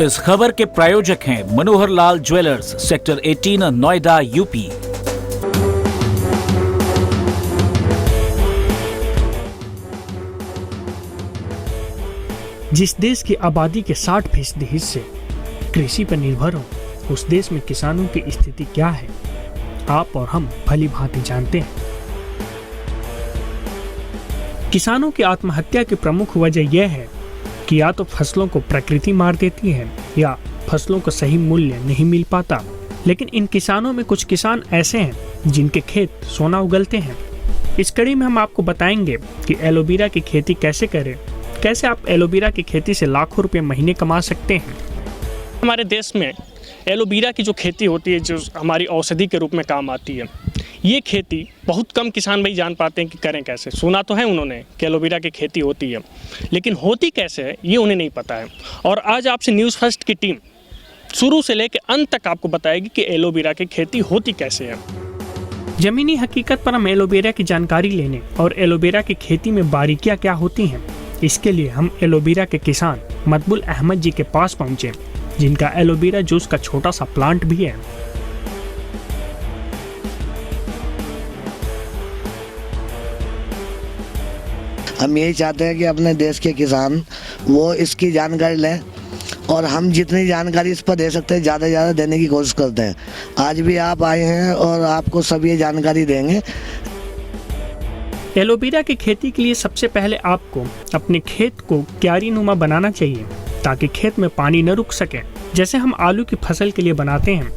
इस खबर के प्रायोजक हैं Manohar Lal jewellers, sector 18, Noida, UP. जिस देश की आबादी के 60% हिस्से कृषि पर निर्भर हो, उस देश में किसानों की स्थिति क्या है, आप और हम भली भांति जानते हैं। किसानों की आत्महत्या की प्रमुख वजह यह है कि या तो फसलों को प्रकृति मार देती है या फसलों को सही मूल्य नहीं मिल पाता। लेकिन इन किसानों में कुछ किसान ऐसे हैं जिनके खेत सोना उगलते हैं। इस कड़ी में हम आपको बताएंगे कि एलोवेरा की खेती कैसे करें, कैसे आप एलोवेरा की खेती से लाखों रुपए महीने कमा सकते हैं। हमारे देश में एलोवेरा की जो खेती होती है, जो हमारी औषधि के रूप में काम आती है, ये खेती बहुत कम किसान भाई जान पाते हैं कि करें कैसे। सुना तो है उन्होंने कि एलोवेरा की खेती होती है, लेकिन होती कैसे है ये उन्हें नहीं पता है। और आज आपसे न्यूज़ फर्स्ट की टीम शुरू से लेकर अंत तक आपको बताएगी कि एलोवेरा की खेती होती कैसे है। जमीनी हकीकत पर हम एलोवेरा की जानकारी लेने और एलोवेरा की खेती में बारीकियां क्या होती हैं, इसके लिए हम एलोवेरा के किसान मकबूल अहमद जी के पास पहुंचे, जिनका एलोवेरा जूस का छोटा सा प्लांट भी है। हम यही चाहते हैं कि अपने देश के किसान वो इसकी जानकारी लें और हम जितनी जानकारी इस पर दे सकते हैं ज़्यादा से ज़्यादा देने की कोशिश करते हैं। आज भी आप आए हैं और आपको सब ये जानकारी देंगे। एलोवेरा की खेती के लिए सबसे पहले आपको अपने खेत को क्यारी नुमा बनाना चाहिए ताकि खेत में पानी न रुक सके, जैसे हम आलू की फसल के लिए बनाते हैं।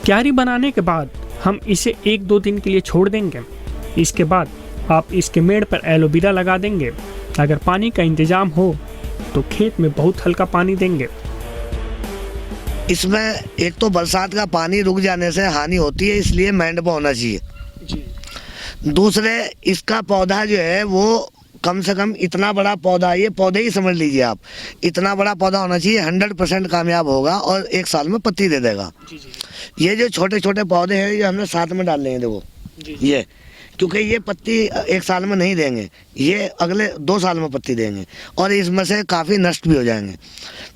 क्यारी बनाने के बाद हम इसे 1-2 दिन के लिए छोड़ देंगे। इसके बाद आप इसके मेड़ पर एलोवेरा लगा देंगे। अगर पानी का इंतजाम हो तो खेत में बहुत हल्का पानी देंगे। इसमें एक तो बरसात का पानी रुक जाने से हानि होती है, इसलिए मेंढ पर होना चाहिए जी। दूसरे, इसका पौधा जो है वो कम से कम इतना बड़ा पौधा, ये पौधे ही समझ लीजिए आप, इतना बड़ा पौधा होना चाहिए। 100% कामयाब होगा और 1 साल में पत्ती दे देगा। ये जो छोटे छोटे पौधे हैं ये हमने साथ में डाल लेंगे, देखो ये, क्योंकि ये पत्ती 1 साल में नहीं देंगे, ये अगले 2 साल में पत्ती देंगे और इसमें से काफ़ी नष्ट भी हो जाएंगे।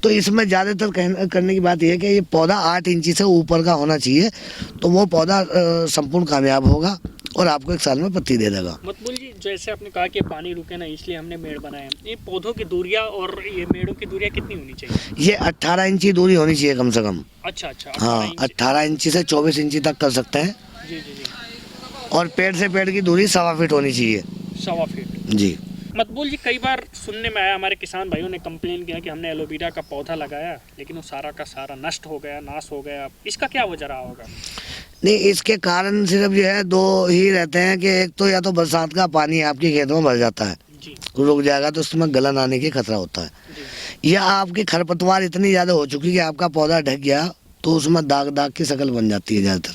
तो इसमें ज़्यादातर करने की बात यह है कि ये पौधा 8 इंची से ऊपर का होना चाहिए, तो वो पौधा संपूर्ण कामयाब होगा और आपको 1 साल में पत्ती दे देगा। मकबूल जी, जैसे आपने कहा कि पानी रुके ना, इसलिए हमने मेड़ बनाया। ये पौधों की दूरियां और ये मेड़ों की दूरियां कितनी होनी चाहिए? ये 18 इंची दूरी होनी चाहिए कम से कम। अच्छा। हाँ, 18 इंची से 24 इंची तक कर सकते हैं। जी। और पेड़ से पेड़ की दूरी 1.25 फीट होनी चाहिए। 1.25 फीट। जी। मकबूल जी, कई बार सुनने में आया, हमारे किसान भाइयों ने कंप्लेन किया कि हमने एलोवेरा का पौधा लगाया लेकिन वो सारा का सारा नष्ट हो गया, नाश हो गया। इसका क्या वजह रहा होगा? नहीं, इसके कारण सिर्फ जो है 2 ही रहते हैं कि एक तो या तो बरसात का पानी आपके खेत में भर जाता है, रुक जाएगा तो उसमें गलन आने की खतरा होता है, या आपकी खरपतवार इतनी ज़्यादा हो चुकी कि आपका पौधा ढक गया तो उसमें दाग की शक्ल बन जाती है ज़्यादातर।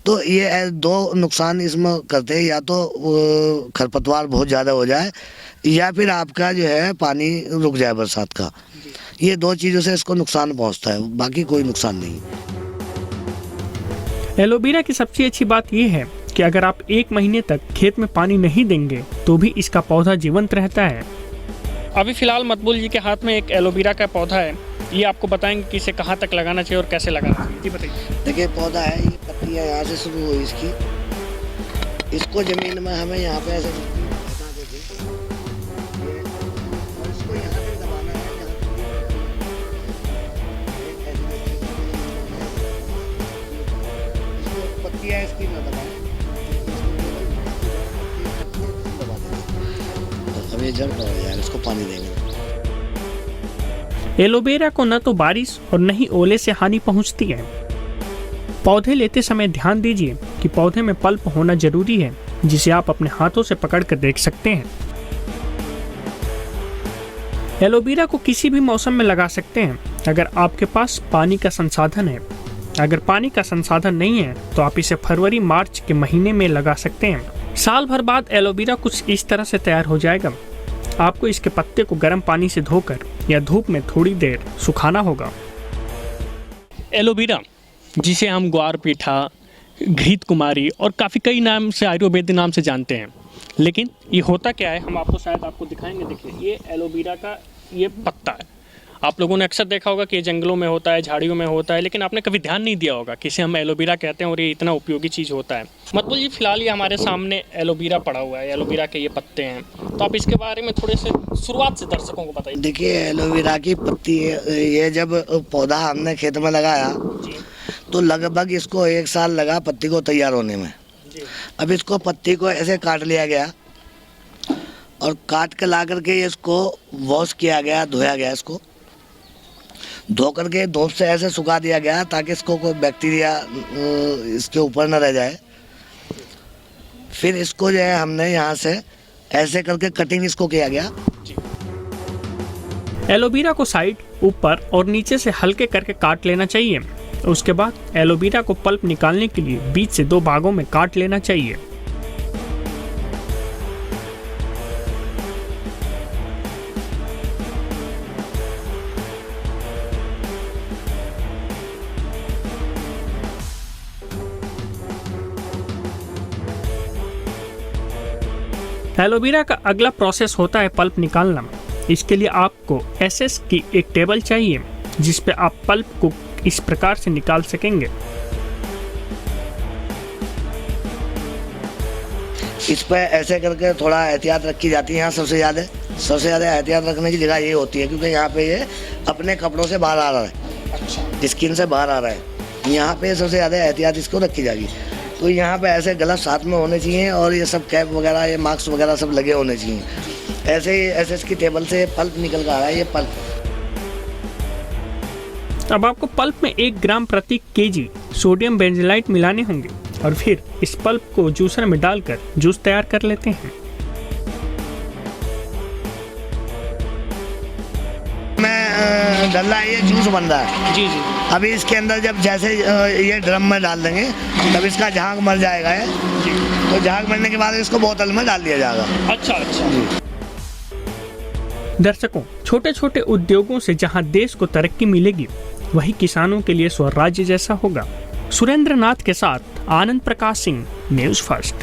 तो ये 2 नुकसान इसमें करते हैं, या तो खरपतवार बहुत ज़्यादा हो जाए या फिर आपका जो है पानी रुक जाए बरसात का। ये 2 चीज़ों से इसको नुकसान पहुंचता है, बाकी कोई नुकसान नहीं। एलोवेरा की सबसे अच्छी बात यह है कि अगर आप 1 महीने तक खेत में पानी नहीं देंगे तो भी इसका पौधा जीवंत रहता है। अभी फिलहाल मकबूल जी के हाथ में एक एलोवेरा का पौधा है, ये आपको बताएंगे कि इसे कहाँ तक लगाना चाहिए और कैसे लगाना चाहिए। जी बताइए। देखिए, पौधा है, ये पत्तियाँ यहाँ से शुरू हुई इसकी, इसको जमीन में हमें यहाँ पे ऐसे हटा देते और इसको यहाँ पे दबाना है। इसको पत्तियाँ इसकी ना दबाएं, तो अब ये जड़ पड़ जाएगा, इसको पानी देंगे। एलोवेरा को न तो बारिश और न ही ओले से हानि पहुंचती है। पौधे लेते समय ध्यान दीजिए कि पौधे में पल्प होना जरूरी है, जिसे आप अपने हाथों से पकड़ कर देख सकते हैं। एलोवेरा को किसी भी मौसम में लगा सकते हैं अगर आपके पास पानी का संसाधन है। अगर पानी का संसाधन नहीं है तो आप इसे फरवरी-मार्च के महीने में लगा सकते हैं। साल भर बाद एलोवेरा कुछ इस तरह से तैयार हो जाएगा। आपको इसके पत्ते को गर्म पानी से धोकर या धूप में थोड़ी देर सुखाना होगा। एलोवेरा, जिसे हम ग्वारपेठा, घृत कुमारी और काफ़ी कई नाम से, आयुर्वेदिक नाम से जानते हैं, लेकिन ये होता क्या है हम आपको शायद दिखाएंगे। देखिए, ये एलोवेरा का ये पत्ता है। आप लोगों ने अक्सर देखा होगा कि ये जंगलों में होता है, झाड़ियों में होता है, लेकिन आपने कभी ध्यान नहीं दिया होगा कि इसे हम एलोवेरा कहते हैं और ये इतना उपयोगी चीज़ होता है। मतबुल जी, फिलहाल ये हमारे सामने एलोवेरा पड़ा हुआ है, एलोवेरा के ये पत्ते हैं, तो आप इसके बारे में थोड़े से शुरुआत से दर्शकों को बताइए। देखिए, एलोवेरा की पत्ती, ये जब पौधा हमने खेत में लगाया तो लगभग इसको 1 साल लगा पत्ती को तैयार होने में। अब इसको पत्ती को ऐसे काट लिया गया और काट के ला करके इसको वॉश किया गया, धोया गया। इसको धो करके धूप से ऐसे सुखा दिया गया ताकि इसको कोई बैक्टीरिया इसके ऊपर न रह जाए। फिर इसको जो है हमने यहाँ से ऐसे करके कटिंग इसको किया गया। एलोवेरा को साइड, ऊपर और नीचे से हल्के करके काट लेना चाहिए। उसके बाद एलोवेरा को पल्प निकालने के लिए बीच से 2 भागों में काट लेना चाहिए। एलोवेरा का अगला प्रोसेस होता है पल्प निकालना। इसके लिए आपको एसएस की एक टेबल चाहिए जिस पे आप पल्प को इस प्रकार से निकाल सकेंगे। इस पे ऐसे करके थोड़ा एहतियात रखी जाती है। यहाँ सबसे ज़्यादा एहतियात रखने की जगह ये होती है क्योंकि यहाँ पे ये अपने कपड़ों से बाहर आ रहा है, स्किन से बाहर आ रहा है। यहाँ पे सबसे ज़्यादा एहतियात इसको रखी जाएगी। तो यहाँ पे ऐसे ग्लव्स साथ में होने चाहिए और ये सब कैप वगैरह, ये मास्क वगैरह सब लगे होने चाहिए। ऐसे ही एसएस की टेबल से पल्प निकल कर आ रहा है, ये पल्प। अब आपको पल्प में 1 ग्राम प्रति केजी सोडियम बेंजोलाइट मिलाने होंगे और फिर इस पल्प को जूसर में डालकर जूस तैयार कर लेते हैं। डल्ला ये जूस बन रहा है। जी जी। अभी इसके अंदर जब जैसे ये ड्रम में डाल देंगे तब इसका झाग मर जाएगा है। तो झाग मरने के बाद इसको बोतल में डाल दिया जाएगा। अच्छा। दर्शकों, छोटे छोटे उद्योगों से जहां देश को तरक्की मिलेगी वही किसानों के लिए स्वराज्य जैसा होगा। सुरेंद्र नाथ के साथ आनंद प्रकाश सिंह, न्यूज़ फर्स्ट।